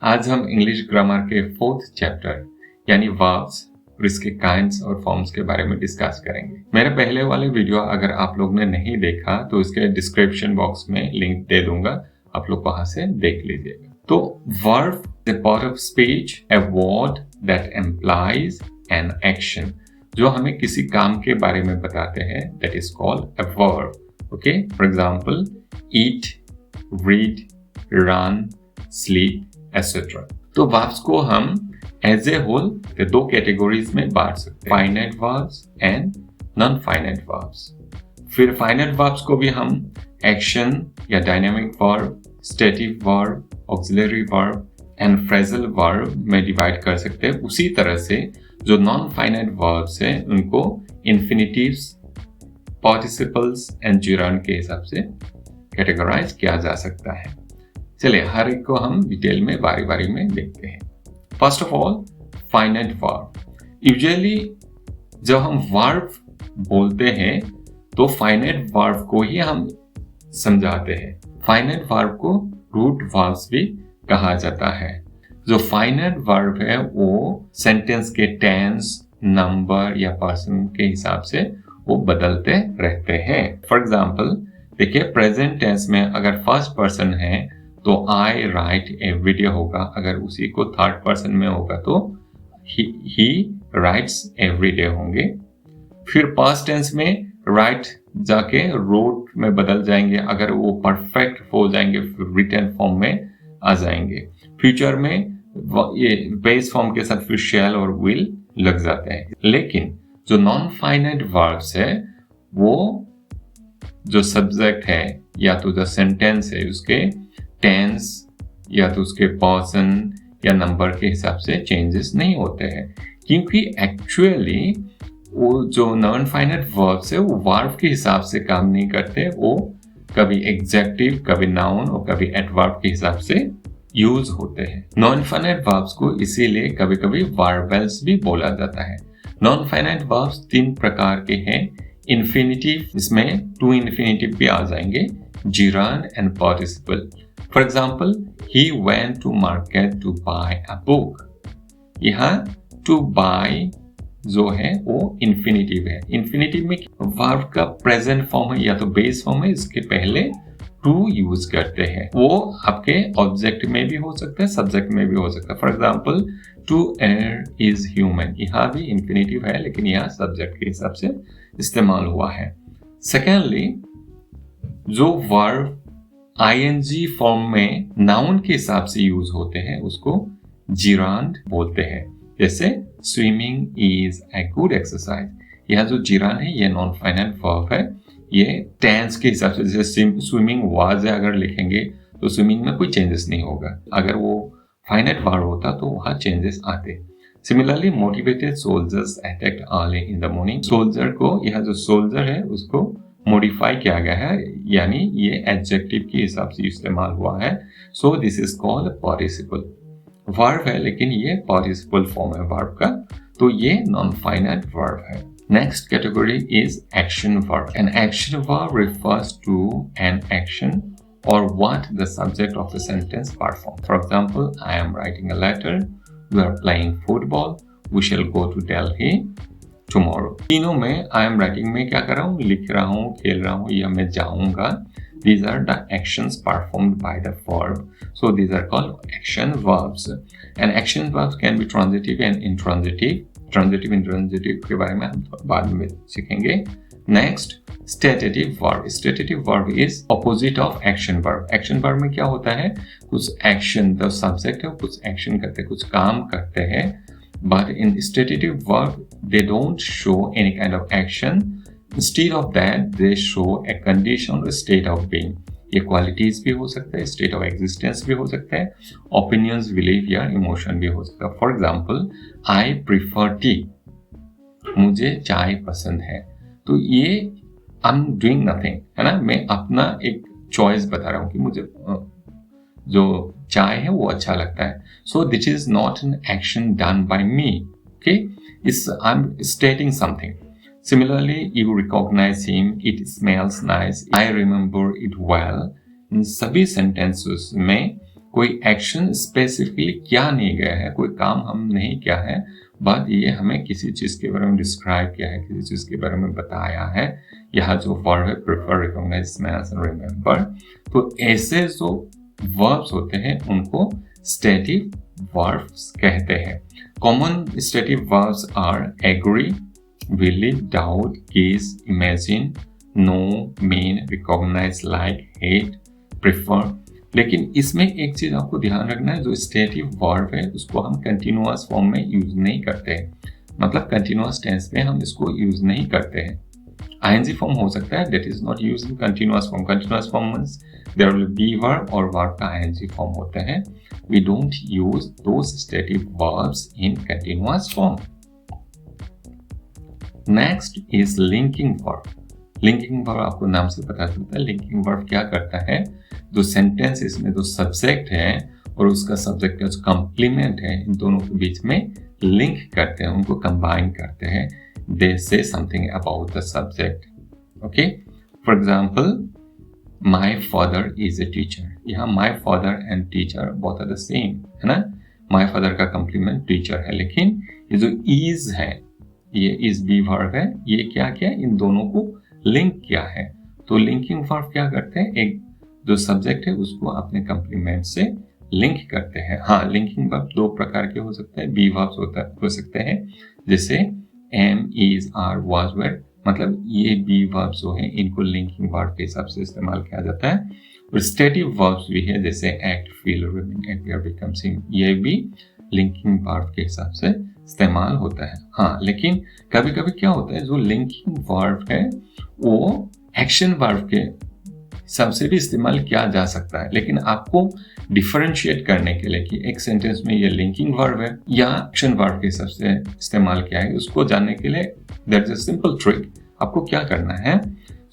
आज हम English grammar के 4th चैप्टर यानी वर्ब्स और इसके काइंड्स और फॉर्म्स के बारे में डिस्कस करेंगे। मेरे पहले वाले वीडियो अगर आप लोग ने नहीं देखा तो इसके डिस्क्रिप्शन बॉक्स में लिंक दे दूंगा, आप लोग वहां से देख लीजिएगा। तो verb is a part of speech, a word that employees an action, जो हमें किसी काम के बारे में बताते हैं, that is called a verb. Okay, for example eat, read, run, sleep etcetera. तो वर्ब्स को हम एज ए होल दो कैटेगरीज में बांट सकते हैं, finite verbs and non finite verbs. फिर फाइनाइट वर्ब्स को भी हम एक्शन या dynamic verb, static verb, auxiliary verb and phrasal verb में डिवाइड कर सकते हैं। उसी तरह से जो नॉन फाइनाइट वर्ब्स हैं उनको इन्फिनिटिव्स, पार्टिसिपल्स एंड जिरान के हिसाब से कैटेगराइज किया जा सकता है। चलिए हर एक को हम डिटेल में बारी बारी में देखते हैं। First of all finite verb. Usually जब हम वर्ब बोलते हैं तो फाइनाइट वर्ब को ही हम समझाते हैं। फाइनाइट वर्ब को रूट वर्ब्स भी कहा जाता है। जो फाइनाइट वर्ब है वो सेंटेंस के टेंस, नंबर या पर्सन के हिसाब से वो बदलते रहते हैं। फॉर एग्जाम्पल देखिए, प्रेजेंट टेंस में अगर फर्स्ट पर्सन है तो आई राइट एवरी डे होगा, अगर उसी को थर्ड पर्सन में होगा तो ही राइट्स एवरी डे होंगे। फिर पास्ट टेंस में राइट जाके रोट में बदल जाएंगे, अगर वो परफेक्ट हो जाएंगे रिटन फॉर्म में आ जाएंगे। फ्यूचर में ये बेस फॉर्म के साथ फिर शैल और विल लग जाते हैं। लेकिन जो नॉन फाइनाइट वर्ब्स है वो जो सब्जेक्ट है या तो जो सेंटेंस है उसके टेंस या तो उसके पर्सन या नंबर के हिसाब से चेंजेस नहीं होते हैं, क्योंकि एक्चुअली वो जो नॉन फाइनाइट वर्ब्स है वो वर्ब के हिसाब से काम नहीं करते, वो कभी एडजेक्टिव, कभी नाउन और कभी एडवर्ब के हिसाब से यूज होते हैं। नॉन फाइनाइट वर्ब्स को इसीलिए कभी कभी वर्बल्स भी बोला जाता है। नॉन फाइनाइट वर्ब्स 3 प्रकार के हैं। इन्फिनिटिव, इसमें 2 इन्फिनिटिव भी आ जाएंगे, gerund and participle. For example he went to market to buy a book। यहाँ to buy जो है वो इन्फिनिटिव है। इन्फिनिटिव में वर्ब का प्रेजेंट फॉर्म है या तो बेस फॉर्म है, इसके पहले to यूज करते हैं। वो आपके ऑब्जेक्ट में भी हो सकता है, सब्जेक्ट में भी हो सकता है। For example to err is human, यहाँ भी इन्फिनिटिव है लेकिन यहाँ सब्जेक्ट के हिसाब से इस्तेमाल हुआ है। सेकेंडली जो वर्ब आईएनजी फॉर्म में नाउन के हिसाब से यूज होते हैं उसको जिरांड बोलते हैं। जैसे swimming is a good exercise, यह जो जिरान है ये नॉन फाइनाइट वर्ब है, ये टेंस के हिसाब से, जैसे स्विमिंग वाज है अगर लिखेंगे तो स्विमिंग में कोई चेंजेस नहीं होगा, अगर वो फाइनाइट वर्ब होता तो वहां चेंजेस आते। Similarly motivated soldiers attacked early in the morning, soldier को, यह जो सोल्जर है उसको मॉडिफाई किया गया है, यानी ये एडजेक्टिव के हिसाब से इस्तेमाल हुआ है। So this is called participle. Verb है लेकिन ये पार्टिसिपल फॉर्म है वर्ब का, तो ये नॉन फाइनाइट वर्ब है। Next category is action verb. An action verb refers to an action और what the subject of the sentence perform. For example, I am writing a letter, we are playing football, we shall go to Delhi tomorrow. तीनों में आई am writing में क्या कर रहा हूँ, लिख रहा हूँ, खेल रहा हूँ या मैं जाऊंगा। These are the actions performed by the verb. So these are called action verbs. And action verbs can be transitive and intransitive. Transitive, intransitive के बारे में हम बाद में सीखेंगे। Next, stative verb. Stative verb is opposite of action verb. Action verb में क्या होता है, कुछ action, the subject है, कुछ action करते हैं, कुछ काम करते हैं। But in stative verb, they don't show any kind of action. Instead of that, they show a condition or state of being. ये qualities भी हो सकता है, state of existence भी हो सकता है, opinions, belief या emotion भी हो सकता है। For example, I prefer tea. मुझे चाय पसंद है। तो ये I'm doing nothing, है ना, मैं अपना एक choice बता रहा हूँ कि मुझे जो चाय है वो अच्छा लगता है। So this is not an action done by me. Okay, I'm stating something. Similarly, you recognize him, it smells nice, I remember it well. इन सभी sentences में कोई एक्शन स्पेसिफिकली क्या नहीं गया है, कोई काम हम नहीं किया है, बट ये हमें किसी चीज़ के बारे में डिस्क्राइब किया है, किसी चीज़ के बारे में बताया है। यहाँ जो वर्ब है prefer, recognise, smells and remember, तो ऐसे जो वर्ब्स होते हैं उनको स्टेटिव वर्ब्स कहते हैं। Common stative verbs are agree, believe, doubt, guess, imagine, know, mean, recognise, like, hate, prefer. लेकिन इसमें एक चीज आपको ध्यान रखना है, जो स्टेटिव वर्ब है उसको हम कंटिन्यूअस फॉर्म में यूज नहीं करते हैं, मतलब कंटिन्यूअस टेंस में हम इसको यूज नहीं करते हैं। आईएनजी फॉर्म हो सकता है, that is not used in continuous form. Continuous form means there will be verb और वर्ब का आईएनजी फॉर्म होता है। We don't use those stative verbs in continuous form. Next is linking verb. Linking verb आपको नाम से पता चलता है। लिंकिंग वर्ब क्या करता है, जो सेंटेंस इसमें जो सब्जेक्ट है और उसका सब्जेक्ट का जो कॉम्प्लीमेंट है, इन दोनों के बीच में लिंक करते हैं, उनको कंबाइन करते हैं। They say something about the subject. Okay, for example my father is a teacher. यहाँ my father and teacher both are the same, है ना। माई फादर का कॉम्प्लीमेंट टीचर है, लेकिन ये जो इज है, ये इज बी वर्ब है, ये क्या किया, इन दोनों को लिंक किया है। तो लिंकिंग वर्ब क्या करते हैं, एक जो सब्जेक्ट है उसको अपने कॉम्प्लीमेंट से लिंक करते हैं। हाँ, लिंकिंग वर्ब दो प्रकार के हो सकते हैं। बी वर्ब्स हो सकते हैं, जैसे am, is, are, was, were, मतलब ये बी वर्ब्स जो है इनको लिंकिंग वर्ब के हिसाब से इस्तेमाल किया जाता है। और स्टेटिव वर्ब्स भी है, जैसे act, feel, remain, appear, become, seem, ये भी लिंकिंग वर्ब के हिसाब से इस्तेमाल होता है। हाँ, लेकिन कभी कभी क्या होता है, जो लिंकिंग वर्ब है वो एक्शन वर्ब के हिसाब से भी इस्तेमाल किया जा सकता है। लेकिन आपको डिफरेंशिएट करने के लिए कि एक सेंटेंस में ये लिंकिंग वर्ब है या एक्शन वर्ब के हिसाब से इस्तेमाल किया है, उसको जानने के लिए that is a simple trick. आपको क्या करना है,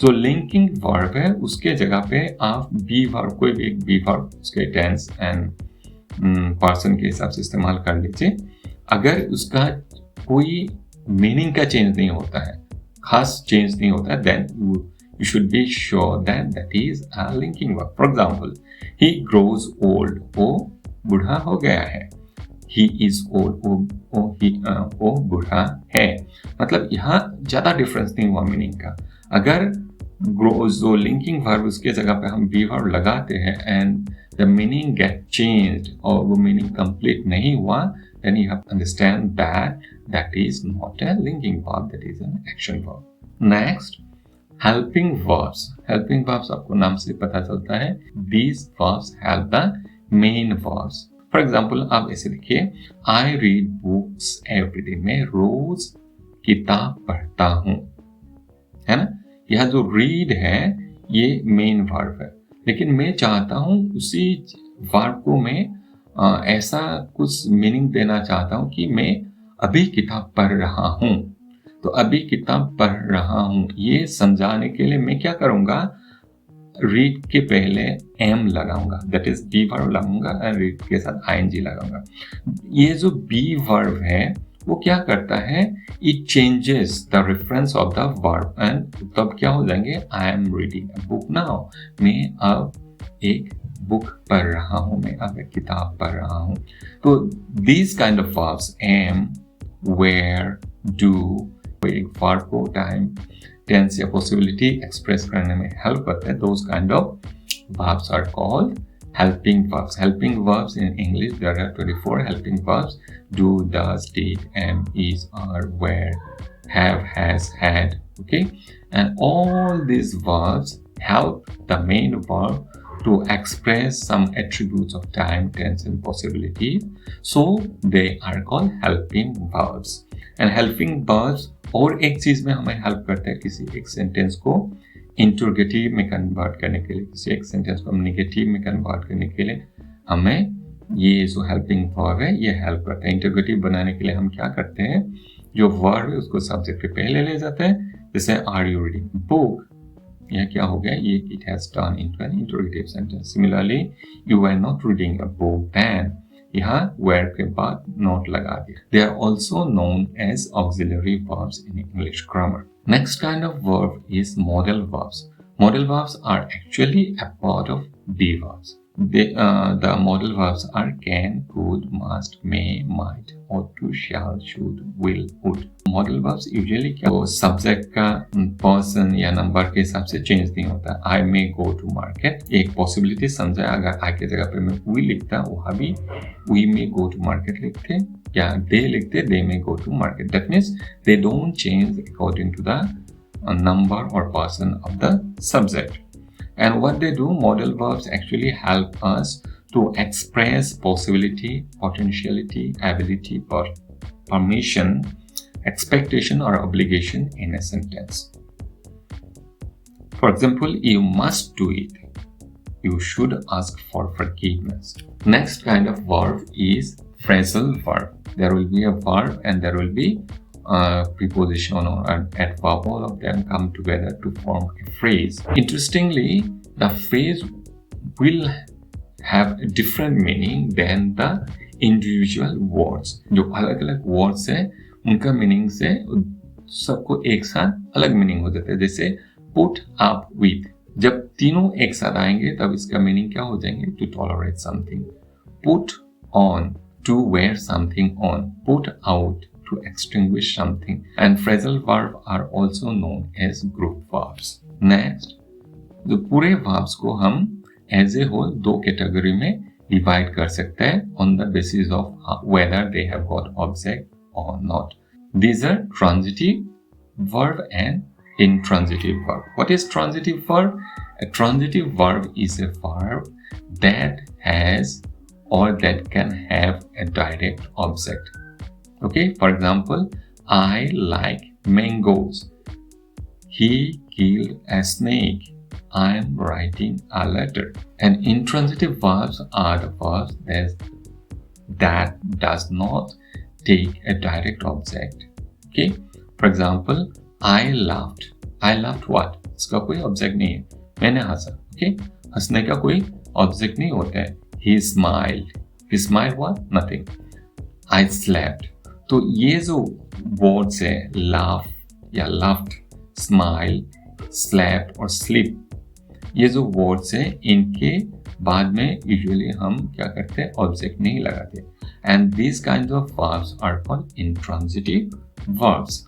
जो लिंकिंग वर्ब है उसके जगह पे आप बी वर्ब, कोई भी एक बी वर्ब उसके टेंस एंड पर्सन के हिसाब से इस्तेमाल कर लीजिए। अगर उसका कोई मीनिंग का चेंज नहीं होता है, खास चेंज नहीं होता है, then you should be sure that that is a linking verb. For example, he grows old. वो बूढ़ा हो गया है। He is old. वो बूढ़ा है। मतलब यहाँ ज़्यादा डिफरेंस नहीं हुआ मीनिंग का। अगर grows जो लिंकिंग वर्ब उसके जगह पे हम बी वर्ब लगाते हैं and the meaning get changed और वो मीनिंग कंप्लीट नहीं हुआ, then you have to understand that that is not a linking verb, that is an action verb. Next, helping verbs. Helping verbs आपको नाम से पता चलता है, these verbs help the main verbs. For example आप ऐसे लिखिए, I read books every day. मैं रोज किताब पढ़ता हूँ, है ना। यह जो रीड है ये मेन वर्ब है, लेकिन मैं चाहता हूँ उसी वर्ब को मैं ऐसा कुछ मीनिंग देना चाहता हूँ कि मैं अभी किताब पढ़ रहा हूँ। तो अभी किताब पढ़ रहा हूं, ये समझाने के लिए मैं क्या करूंगा, रीड के पहले एम लगाऊंगा, दैट इज बी वर्ब लगाऊंगा और रीड के साथ आईएनजी लगाऊंगा। ये जो बी वर्ब है वो क्या करता है, it changes the reference of the verb and तब क्या हो जाएंगे, I am reading a book now. मैं अब एक बुक पढ़ रहा हूं, मैं अब एक किताब पढ़ रहा हूं। तो these kind of verbs, am, were, do, एक वर्ब को टाइम, टेंस या पॉसिबिलिटी एक्सप्रेस करने में हेल्प करते हैं, those kind of verbs are called helping verbs. Helping verbs in English, there are 24 helping verbs: do, does, did, am, is, are, were, have, has, had. Okay, and all these verbs help the main verb to express some attributes of time, tense, and possibility. So they are called helping verbs. And helping verbs और एक चीज में हमें help करते हैं, किसी एक sentence को इंटरोगेटिव में कन्वर्ट करने के लिए, किसी एक सेंटेंस को हम नेगेटिव में कन्वर्ट करने के लिए हमें ये जो हेल्पिंग वर्ब है ये हेल्प करते हैं। इंटरोगेटिव बनाने के लिए हम क्या करते हैं, जो वर्ब है उसको सब्जेक्ट के पहले ले जाते हैं। जैसे आर यू रीडिंग बुक, यह क्या हो गया, ये it has turn into an interrogative sentence. Similarly you were not reading a book then, यहाँ were के बाद not लगा दिया। They are also known as auxiliary verbs in English grammar. Next kind of verb is modal verbs. Modal verbs are actually a part of be verbs. The modal verbs are can, could, must, may, might, ought to, shall, should, will, would. Modal verbs usually क्या subject का person या number के हिसाब से change नहीं होता. I may go to market एक possibility समझा. अगर I के जगह पे मैं we लिखता, वहाँ भी we may go to market लिखते, या they लिखते they may go to market. That means they don't change according to the number or person of the subject. And what they do, modal verbs actually help us to express possibility, potentiality, ability, permission, expectation or obligation in a sentence. For example, you must do it. You should ask for forgiveness. Next kind of verb is phrasal verb. There will be a verb and there will be a preposition or an adverb. All of them come together to form a phrase. Interestingly, the phrase will have a different meaning than the individual words. जो अलग-अलग words है, उनका meaning से सबको एक साथ अलग meaning हो जाता है. जैसे put up with, जब तीनों एक साथ आएंगे तब इसका meaning क्या हो जाएंगे? To tolerate something. Put on, to wear something on. Put out, to extinguish something. And phrasal verbs are also known as group verbs. Next, तो पूरे verbs को हम as a whole दो कैटेगरी में डिवाइड कर सकते हैं on the basis of whether they have got object or not. These are transitive verb and intransitive verb. What is transitive verb? A transitive verb is a verb that has or that can have a direct object. Okay, for example, I like mangoes. He killed a snake. I am writing a letter. And intransitive verbs are the verbs that does not take a direct object. Okay, for example, I laughed. I laughed what? इसका कोई object नहीं है. मैंने हंसा. Okay, हंसने का कोई object नहीं होता है. He smiled. He smiled what? Nothing. I slept. तो ये जो वर्ड्स है laugh या laughed, smile, slept और sleep, ये जो वर्ड्स है इनके बाद में यूजुअली हम क्या करते हैं? ऑब्जेक्ट नहीं लगाते. And this kinds of verbs are called intransitive verbs.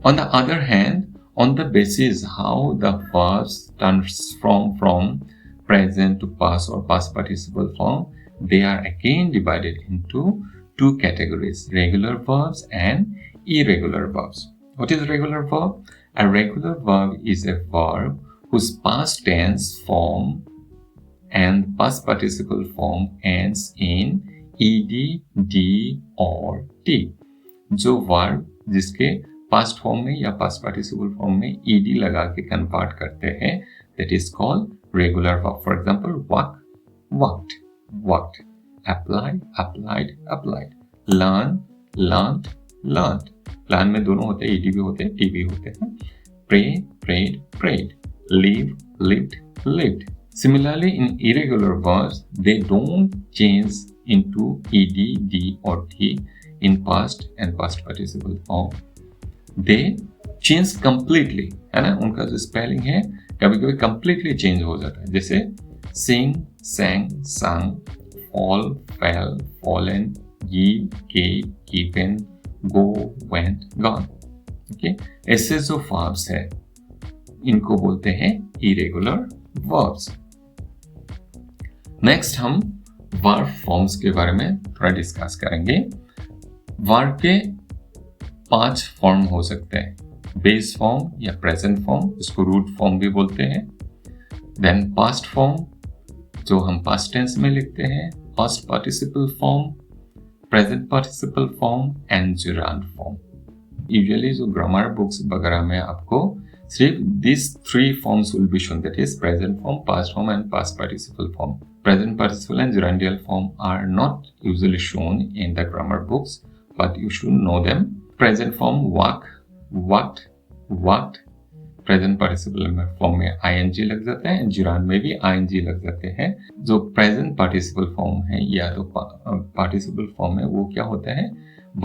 On the other hand, on the basis how the verbs transform from present to past or past participle form, they are again divided into two categories, regular verbs and irregular verbs. What is regular verb? A regular verb is a verb whose past tense form and past participle form ends in ed, d or t. जो verb जिसके past form में या past participle form में ed लगा के convert करते हैं, that is called regular verb. For example, walk, walked, walked. Apply, applied, applied. Learn, learned, learned. Learn में दोनों होते हैं, ed भी होते हैं, t भी होते हैं. Pray, prayed, prayed. Live, lived, lived. Similarly, in irregular verbs, they don't change into ed, d or t in past and past participle form. They change completely, है ना? उनका जो स्पेलिंग है कभी-कभी completely change हो जाता है. जैसे sing, sang, sung, fall, fell, fallen, give, gave, given, go, went, gone. Okay? ऐसे जो verbs है इनको बोलते हैं irregular verbs. Next हम verb forms के बारे में थोड़ा डिस्कस करेंगे. verb के 5 फॉर्म हो सकते हैं. बेस फॉर्म या प्रेजेंट फॉर्म, इसको रूट फॉर्म भी बोलते हैं. देन पास्ट फॉर्म जो हम पास्ट टेंस में लिखते हैं, past participle form, present participle form and gerund form. Usually जो ग्रामर बुक्स वगैरह में आपको सिर्फ this 3 forms will be shown, that is present form, past form and past participle form. Present participle and gerundial form are not usually shown in the grammar books, but you should know them. Present form walk, walked, walked. Present participle form में ing लग जाते हैं, gerund में भी ing लग जाते हैं. जो present participle form है या तो participle form है वो क्या होता है?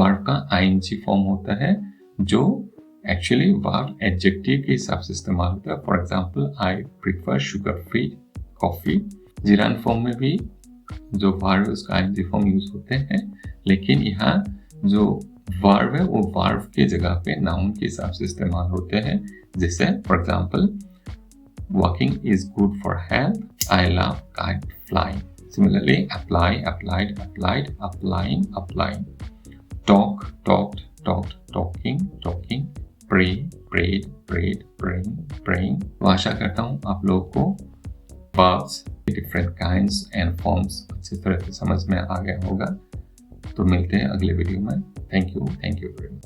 verb का ing form होता है जो actually verb adjective के हिसाब से इस्तेमाल होता है. For example, I prefer sugar-free coffee. Gerund form में भी जो वर्ब है उसका आईएनजी फॉर्म यूज होते हैं, लेकिन यहाँ जो वर्ब है वो वर्ब के जगह पे नाउन के हिसाब से इस्तेमाल होते हैं। जैसे for example, walking is good for health, I love kite flying. Similarly, apply, applied, applied, applying, applying. Talk, talked, talked, talking, talking. Pray, prayed, prayed, praying, praying. तो आशा करता हूँ आप लोगों को verbs के different kinds and forms अच्छी तरह से समझ में आ गया होगा। तो मिलते हैं अगले वीडियो में। Thank you very much.